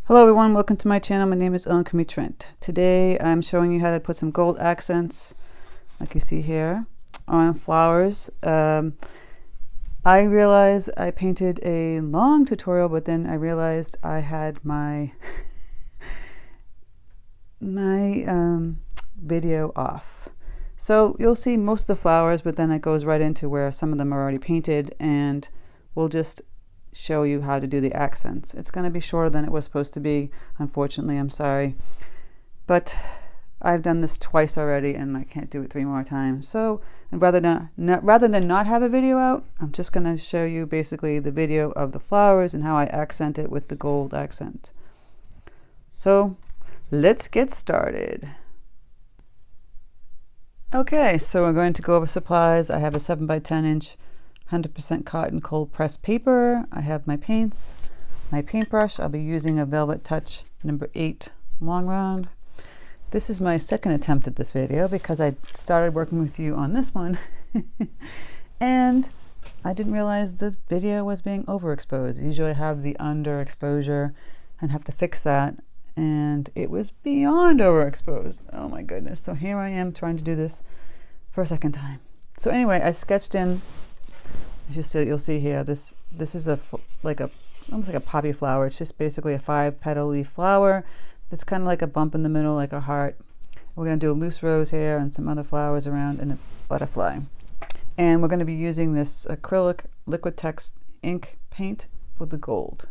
Hello everyone, welcome to my channel. My name is Crimi-trent. Today I'm showing you how to put some gold accents, like you see here, on flowers. I realized I painted a long tutorial, but then I realized I had my video off. So you'll see most of the flowers, but then it goes right into where some of them are already painted, and we'll just show you how to do the accents. It's going to be shorter than it was supposed to be, unfortunately. I'm sorry, but I've done this twice already and I can't do it 3 more times. So rather than not have a video out, I'm just going to show you basically the video of the flowers and how I accent it with the gold accent. So let's get started. Okay, so we're going to go over supplies. I have a 7 by 10 inch 100% cotton cold pressed paper. I have my paints, my paintbrush. I'll be using a Velvet Touch number 8 long round. This is my second attempt at this video because I started working with you on this one and I didn't realize this video was being overexposed. Usually I have the underexposure and have to fix that, and it was beyond overexposed. Oh my goodness. So here I am trying to do this for a second time. So anyway, I sketched in, you'll see here, this is almost like a poppy flower. It's just basically a 5-petal leaf flower. It's kind of like a bump in the middle, like a heart. We're going to do a loose rose here and some other flowers around and a butterfly. And we're going to be using this acrylic liquid text ink paint for the gold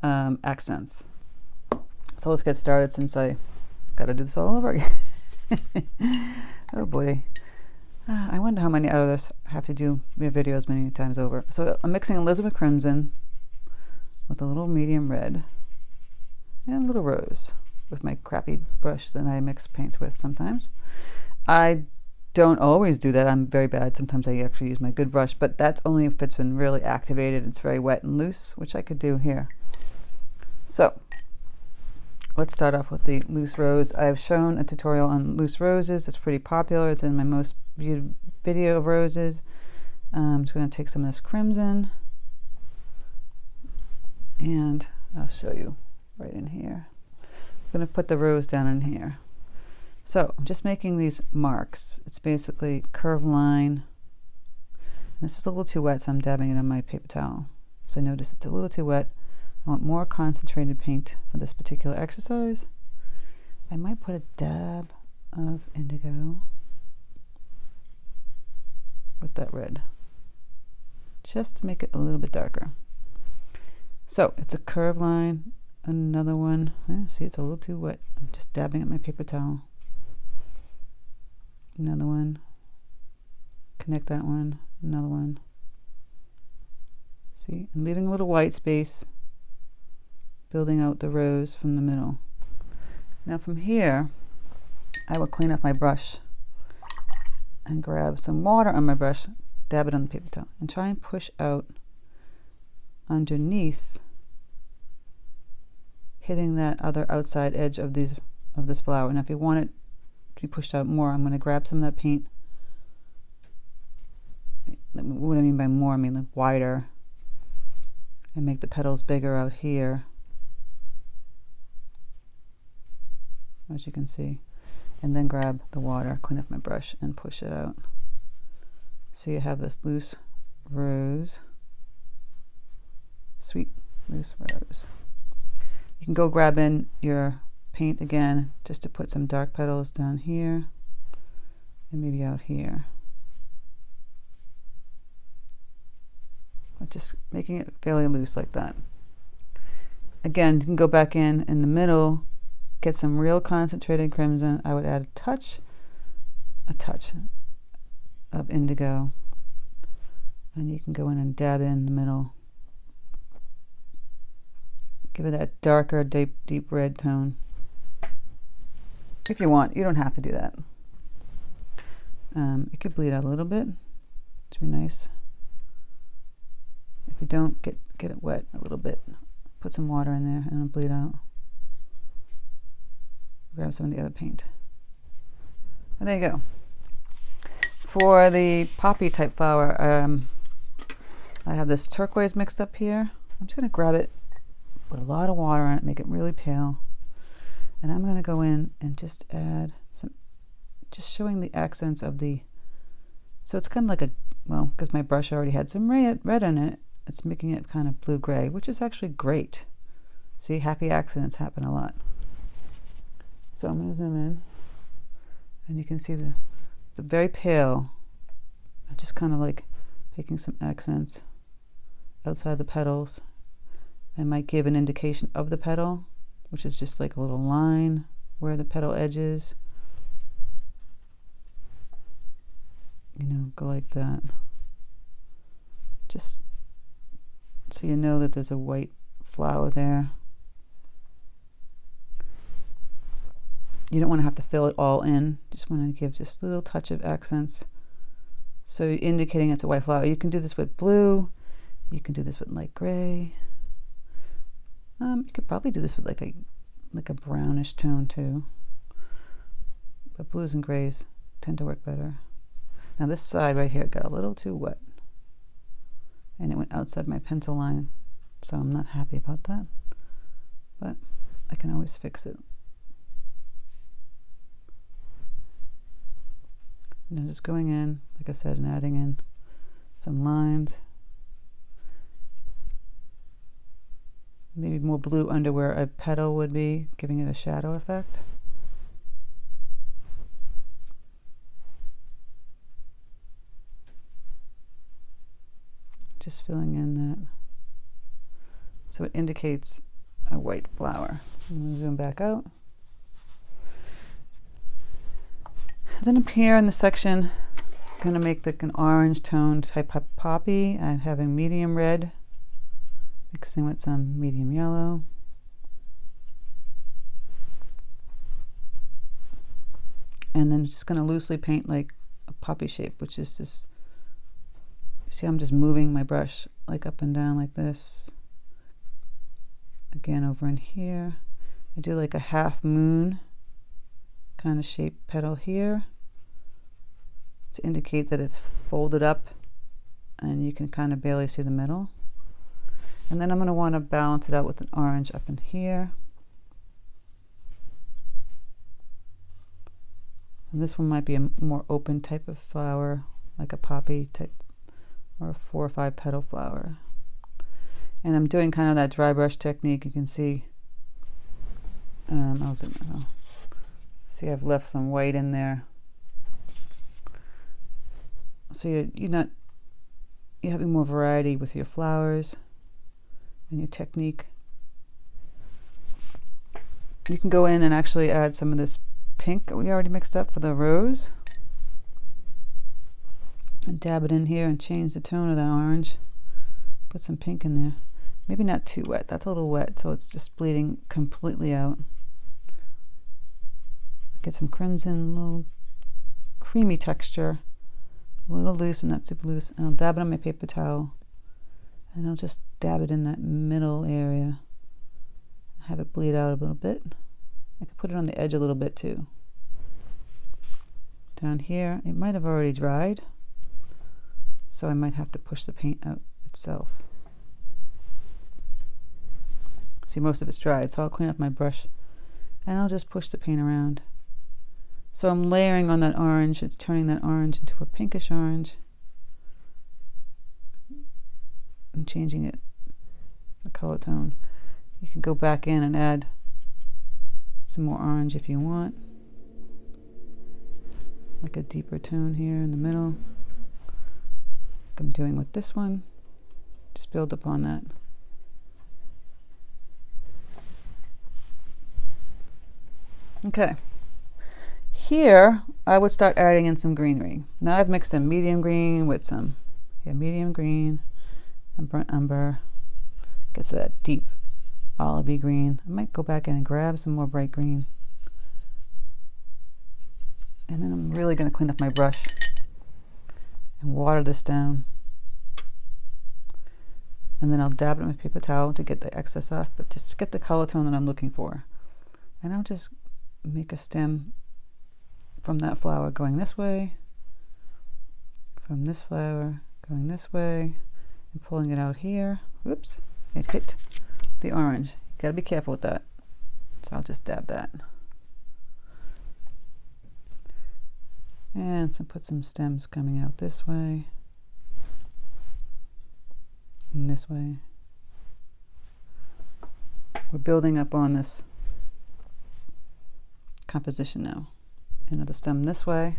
accents. So let's get started since I got to do this all over again. Oh boy. I wonder how many others have to do their videos many times over. So I'm mixing Elizabeth Crimson with a little medium red and a little rose with my crappy brush that I mix paints with sometimes. I don't always do that. I'm very bad. Sometimes I actually use my good brush, but that's only if it's been really activated. It's very wet and loose, which I could do here. So let's start off with the loose rose. I've shown a tutorial on loose roses. It's pretty popular. It's in my most viewed video of roses. I'm just going to take some of this crimson and I'll show you right in here. I'm going to put the rose down in here. So I'm just making these marks. It's basically curved line. And this is a little too wet, so I'm dabbing it on my paper towel. So I notice it's a little too wet. I want more concentrated paint for this particular exercise. I might put a dab of indigo with that red, just to make it a little bit darker. So it's a curved line, another one. See, it's a little too wet. I'm just dabbing at my paper towel. Another one. Connect that one. Another one. See, I'm leaving a little white space, building out the rose from the middle. Now from here, I will clean up my brush and grab some water on my brush, dab it on the paper towel, and try and push out underneath, hitting that other outside edge of this flower. And if you want it to be pushed out more, I'm going to grab some of that paint. What I mean by more, I mean like wider, and make the petals bigger out here, as you can see, and then grab the water, clean up my brush, and push it out. So you have this loose rose, sweet loose rose. You can go grab in your paint again just to put some dark petals down here and maybe out here. But just making it fairly loose like that. Again, you can go back in the middle, get some real concentrated crimson. I would add a touch of indigo, and you can go in and dab in the middle. Give it that darker, deep red tone. If you want, you don't have to do that. It could bleed out a little bit, which would be nice. If you don't, get it wet a little bit. Put some water in there and it'll bleed out. Grab some of the other paint. And there you go. For the poppy type flower, I have this turquoise mixed up here. I'm just going to grab it with a lot of water on it, make it really pale. And I'm going to go in and just add some, just showing the accents of the, so it's kind of like a, well, because my brush already had some red in it, it's making it kind of blue-gray, which is actually great. See, happy accidents happen a lot. So I'm going to zoom in, and you can see the very pale. I'm just kind of like making some accents outside the petals. I might give an indication of the petal, which is just like a little line where the petal edge is. You know, go like that. Just so you know that there's a white flower there. You don't want to have to fill it all in. Just want to give just a little touch of accents. So you're indicating it's a white flower. You can do this with blue. You can do this with light gray. You could probably do this with like a brownish tone too. But blues and grays tend to work better. Now this side right here got a little too wet. And it went outside my pencil line. So I'm not happy about that. But I can always fix it. And I'm just going in, like I said, and adding in some lines. Maybe more blue under where a petal would be, giving it a shadow effect. Just filling in that. So it indicates a white flower. I'm going to zoom back out. Then up here in the section, I'm going to make like an orange tone type of poppy. I'm having medium red, mixing with some medium yellow. And then just going to loosely paint like a poppy shape, which is just, see, I'm just moving my brush like up and down like this. Again, over in here, I do like a half moon kind of shape petal here to indicate that it's folded up and you can kind of barely see the middle. And then I'm going to want to balance it out with an orange up in here. And this one might be a more open type of flower, like a poppy type or a 4 or 5 petal flower. And I'm doing kind of that dry brush technique. You can see see, I've left some white in there. So you're having more variety with your flowers and your technique. You can go in and actually add some of this pink that we already mixed up for the rose. And dab it in here and change the tone of that orange. Put some pink in there. Maybe not too wet. That's a little wet, so it's just bleeding completely out. Get some crimson, a little creamy texture, a little loose but not super loose. And I'll dab it on my paper towel, and I'll just dab it in that middle area. Have it bleed out a little bit. I could put it on the edge a little bit too. Down here, it might have already dried, so I might have to push the paint out itself. See, most of it's dried, so I'll clean up my brush and I'll just push the paint around. So I'm layering on that orange. It's turning that orange into a pinkish orange. I'm changing it, the color tone. You can go back in and add some more orange if you want. Like a deeper tone here in the middle. Like I'm doing with this one. Just build upon that. Okay. Here, I would start adding in some greenery. Now I've mixed in medium green with some medium green, some burnt umber. Gets that deep olivey green. I might go back in and grab some more bright green. And then I'm really going to clean up my brush and water this down. And then I'll dab it with my paper towel to get the excess off, but just to get the color tone that I'm looking for. And I'll just make a stem from that flower going this way, from this flower going this way, and pulling it out here. Whoops, it hit the orange. Gotta be careful with that. So I'll just dab that. And so put some stems coming out this way and this way. We're building up on this composition now. Another stem this way.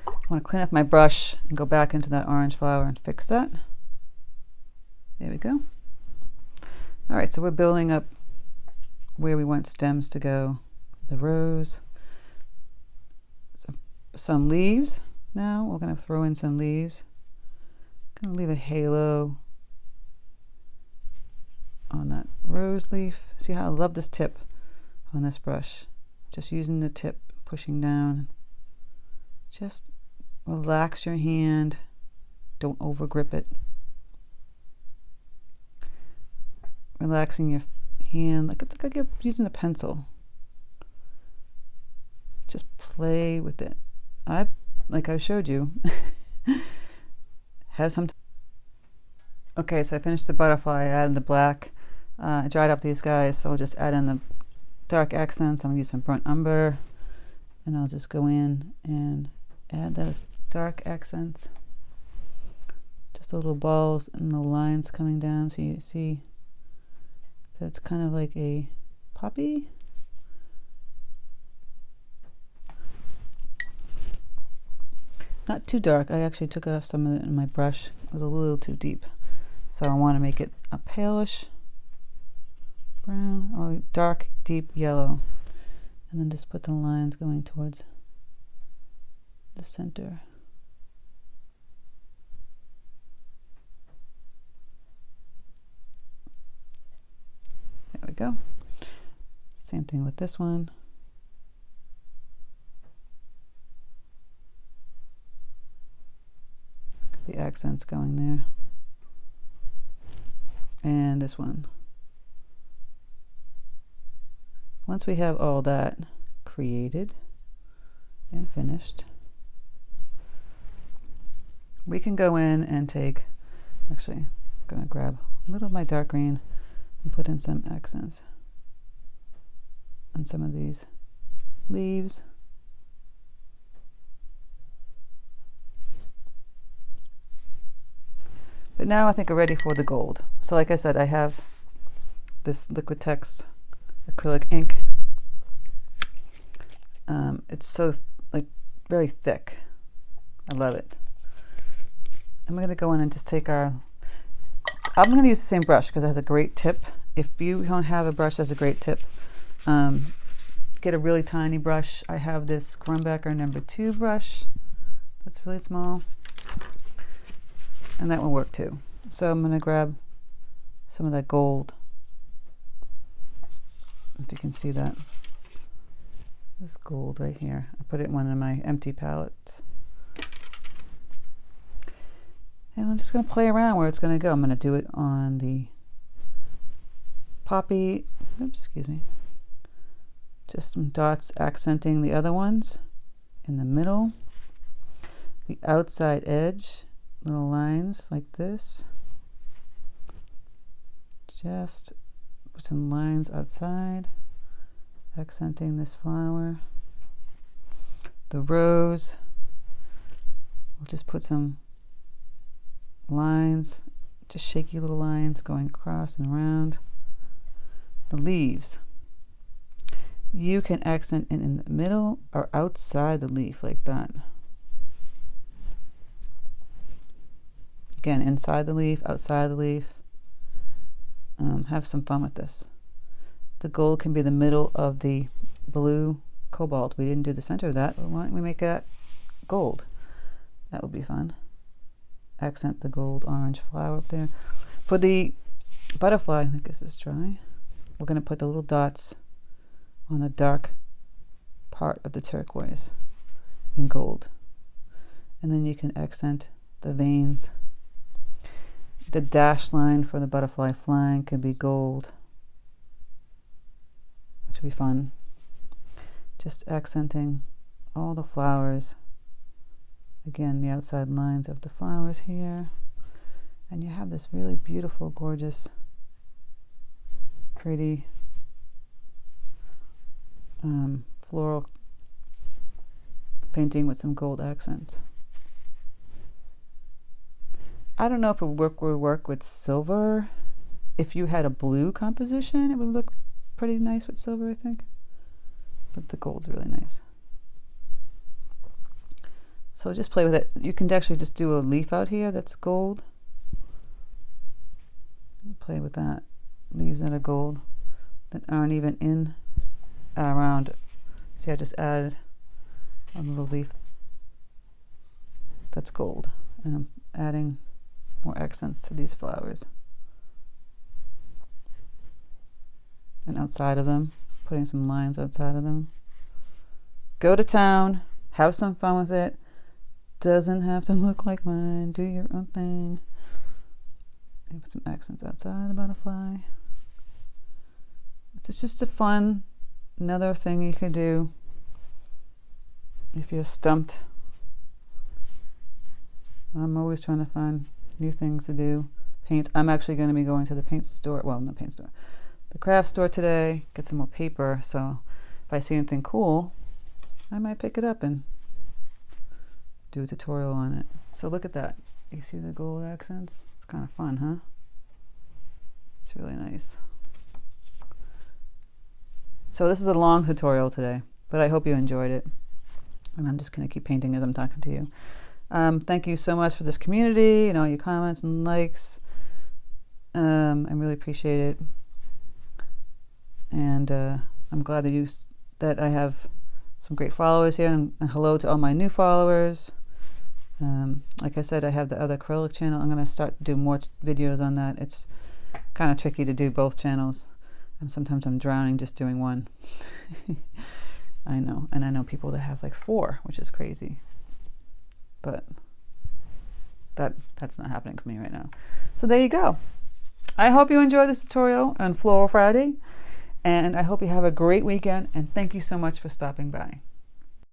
I want to clean up my brush and go back into that orange flower and fix that. There we go. All right, so we're building up where we want stems to go. The rose. Some leaves now. We're going to throw in some leaves. Going to leave a halo on that rose leaf. See how I love this tip on this brush. Just using the tip, pushing down. Just relax your hand. Don't over grip it. Relaxing your hand like it's like you're using a pencil. Just play with it. Like I showed you, have some. Okay, so I finished the butterfly. I added the black. I dried up these guys, so I'll just add in the dark accents. I'm gonna use some burnt umber, and I'll just go in and add those dark accents. Just the little balls and the lines coming down, so you see that's kind of like a poppy. Not too dark. I actually took off some of it in my brush. It was a little too deep. So I want to make it a palish brown or dark, deep yellow. And then just put the lines going towards the center. There we go. Same thing with this one. The accents going there. And this one. Once we have all that created and finished, we can go in and take, actually, I'm going to grab a little of my dark green and put in some accents on some of these leaves. But now I think we're ready for the gold. So like I said, I have this Liquitex acrylic ink. It's so like very thick. I love it. I'm going to go in and just take I'm going to use the same brush because it has a great tip. If you don't have a brush that has a great tip, get a really tiny brush. I have this Grumbacher number 2 brush. That's really small. And that will work too. So I'm going to grab some of that gold. If you can see that. This gold right here. I put it in one of my empty palettes. And I'm just going to play around where it's going to go. I'm going to do it on the poppy. Oops, excuse me. Just some dots accenting the other ones in the middle. The outside edge. Little lines like this. Just put some lines outside, accenting this flower. The rose, we'll just put some lines, just shaky little lines going across and around. The leaves, you can accent in the middle or outside the leaf like that. Again, inside the leaf, outside the leaf. Have some fun with this. The gold can be the middle of the blue cobalt. We didn't do the center of that, but why don't we make that gold? That would be fun. Accent the gold orange flower up there. For the butterfly, I think this is dry. We're going to put the little dots on the dark part of the turquoise in gold. And then you can accent the veins. The dash line for the butterfly flying could be gold, which would be fun. Just accenting all the flowers. Again, the outside lines of the flowers here. And you have this really beautiful, gorgeous pretty floral painting with some gold accents. I don't know if it would work with silver. If you had a blue composition, it would look pretty nice with silver, I think. But the gold's really nice. So just play with it. You can actually just do a leaf out here that's gold. Play with that. Leaves that are gold that aren't even in around. See, I just added a little leaf that's gold, and I'm adding more accents to these flowers. And outside of them, putting some lines outside of them. Go to town, have some fun with it. Doesn't have to look like mine. Do your own thing. And put some accents outside the butterfly. It's just a fun, another thing you can do if you're stumped. I'm always trying to find new things to do. Paints. I'm actually going to be going to the paint store. Well, not paint store. The craft store today. Get some more paper. So if I see anything cool, I might pick it up and do a tutorial on it. So look at that. You see the gold accents? It's kind of fun, huh? It's really nice. So this is a long tutorial today, but I hope you enjoyed it. And I'm just going to keep painting as I'm talking to you. Thank you so much for this community and all your comments and likes. I really appreciate it. And I'm glad that I have some great followers here, and hello to all my new followers. Like I said, I have the other acrylic channel. I'm going to start to do more videos on that. It's kind of tricky to do both channels. Sometimes I'm drowning just doing one. I know. And I know people that have like 4, which is crazy. But that's not happening for me right now. So there you go. I hope you enjoyed this tutorial on Floral Friday. And I hope you have a great weekend. And thank you so much for stopping by.